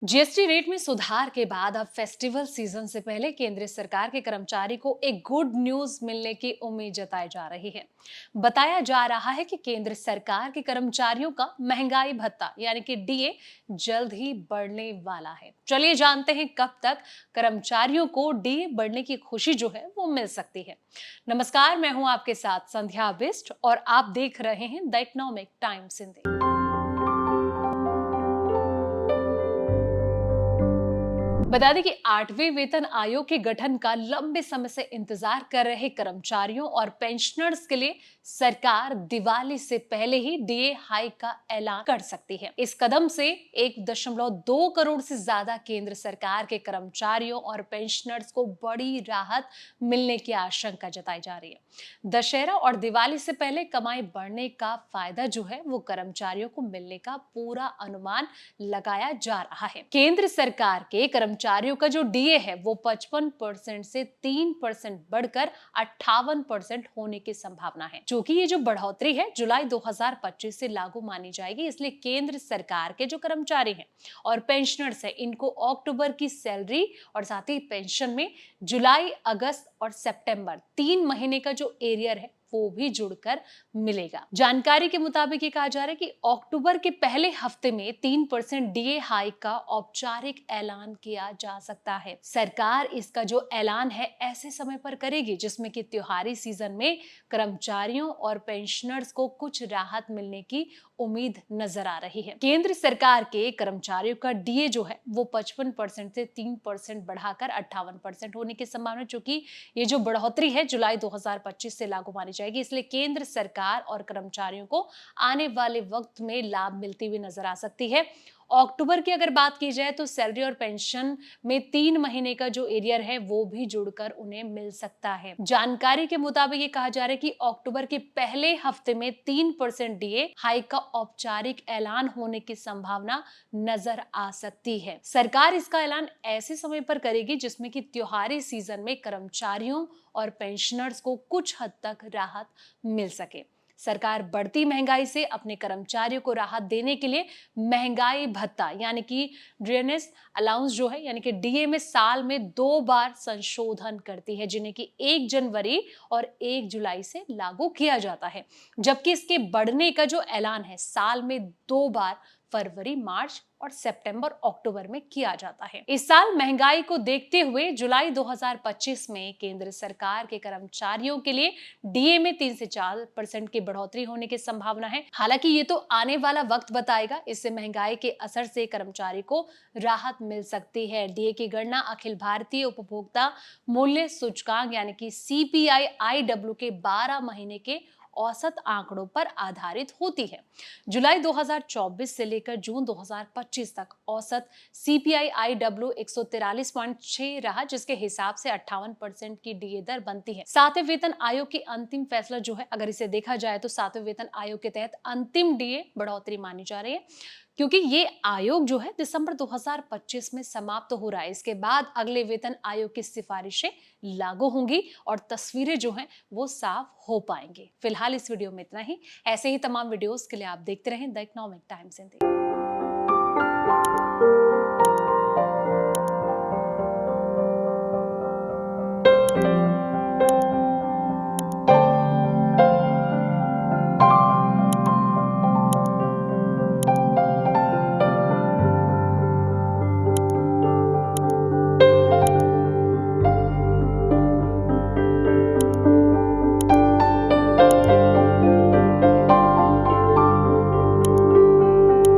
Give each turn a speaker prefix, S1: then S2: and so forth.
S1: GST rate में सुधार के बाद अब फेस्टिवल सीजन से पहले केंद्र सरकार के कर्मचारी को एक गुड न्यूज मिलने की उम्मीद जताई जा रही है। बताया जा रहा है कि केंद्र सरकार के कर्मचारियों का महंगाई भत्ता यानी कि डीए जल्द ही बढ़ने वाला है। चलिए जानते हैं कब तक कर्मचारियों को डीए बढ़ने की खुशी जो है वो मिल सकती है। नमस्कार, मैं हूं आपके साथ संध्या बिस्ट और आप देख रहे हैं द इकोनॉमिक टाइम्स हिंदी। बता दें कि आठवें वेतन आयोग के गठन का लंबे समय से इंतजार कर रहे कर्मचारियों और पेंशनर्स के लिए सरकार दिवाली से पहले ही डीए हाइक का ऐलान कर सकती है। इस कदम से 1.2 करोड़ से ज्यादा केंद्र सरकार के कर्मचारियों और पेंशनर्स को बड़ी राहत मिलने की आशंका जताई जा रही है। दशहरा और दिवाली से पहले कमाई बढ़ने का फायदा जो है वो कर्मचारियों को मिलने का पूरा अनुमान लगाया जा रहा है। केंद्र सरकार के कर्मचारियों का जो डीए है वो 55% से 3% बढ़कर 58% होने की संभावना है। क्योंकि ये जो बढ़ोतरी है जुलाई 2025 से लागू मानी जाएगी, इसलिए केंद्र सरकार के जो कर्मचारी हैं और पेंशनर्स हैं इनको अक्टूबर की सैलरी और साथ ही पेंशन में जुलाई, अगस्त और सितंबर 3 महीने का जो एरियर है वो भी जुड़कर मिलेगा। जानकारी के मुताबिक ये कहा जा रहा है कि अक्टूबर के पहले हफ्ते में 3% डीए हाइक का औपचारिक ऐलान किया जा सकता है। सरकार इसका जो ऐलान है ऐसे समय पर करेगी जिसमें कि त्योहारी सीजन में कर्मचारियों और पेंशनर्स को कुछ राहत मिलने की उम्मीद नजर आ रही है। केंद्र सरकार के कर्मचारियों का डीए जो है वो 55% से 3% बढ़ाकर 58% होने की संभावना, चूंकि ये जो बढ़ोतरी है जुलाई 2025 से लागू मानी जाएगी, इसलिए केंद्र सरकार और कर्मचारियों को आने वाले वक्त में लाभ मिलती हुई नजर आ सकती है। अक्टूबर की अगर बात की जाए तो सैलरी और पेंशन में 3 महीने का जो एरियर है वो भी जुड़कर उन्हें मिल सकता है। जानकारी के मुताबिक ये कहा जा रहा है कि अक्टूबर के पहले हफ्ते में 3% डीए हाइक का औपचारिक ऐलान होने की संभावना नजर आ सकती है। सरकार इसका ऐलान ऐसे समय पर करेगी जिसमें कि त्योहारी सीजन में कर्मचारियों और पेंशनर्स को कुछ हद तक राहत मिल सके। सरकार बढ़ती महंगाई से अपने कर्मचारियों को राहत देने के लिए महंगाई भत्ता यानी कि ड्रेनेस अलाउंस जो है यानी कि डीए में साल में 2 बार संशोधन करती है, जिन्हें कि 1 जनवरी और 1 जुलाई से लागू किया जाता है। जबकि इसके बढ़ने का जो ऐलान है साल में 2 बार फरवरी, मार्च और सितंबर, अक्टूबर में किया जाता है। इस साल महंगाई को देखते हुए जुलाई 2025 में केंद्र सरकार के कर्मचारियों के लिए डीए में 3 से 4% की बढ़ोतरी होने की संभावना है। हालांकि ये तो आने वाला वक्त बताएगा, इससे महंगाई के असर से कर्मचारी को राहत मिल सकती है। डीए की गणना अखिल भारतीय उपभोक्ता मूल्य सूचकांक यानी कि CPI-IW के 12 महीने के औसत आंकड़ों पर आधारित होती है। जुलाई 2024 से लेकर जून 2025 तक औसत CPI-IW 143.6 रहा, जिसके हिसाब से 58% की डीए दर बनती है। सातवें वेतन आयोग की अंतिम फैसला जो है, अगर इसे देखा जाए तो सातवें वेतन आयोग के तहत अंतिम डीए बढ़ोतरी मानी जा रही है, क्योंकि ये आयोग जो है दिसंबर 2025 में समाप्त हो रहा है। इसके बाद अगले वेतन आयोग की सिफारिशें लागू होंगी और तस्वीरें जो हैं वो साफ हो पाएंगी। फिलहाल इस वीडियो में इतना ही। ऐसे ही तमाम वीडियोस के लिए आप देखते रहें द इकोनॉमिक टाइम्स हिंदी।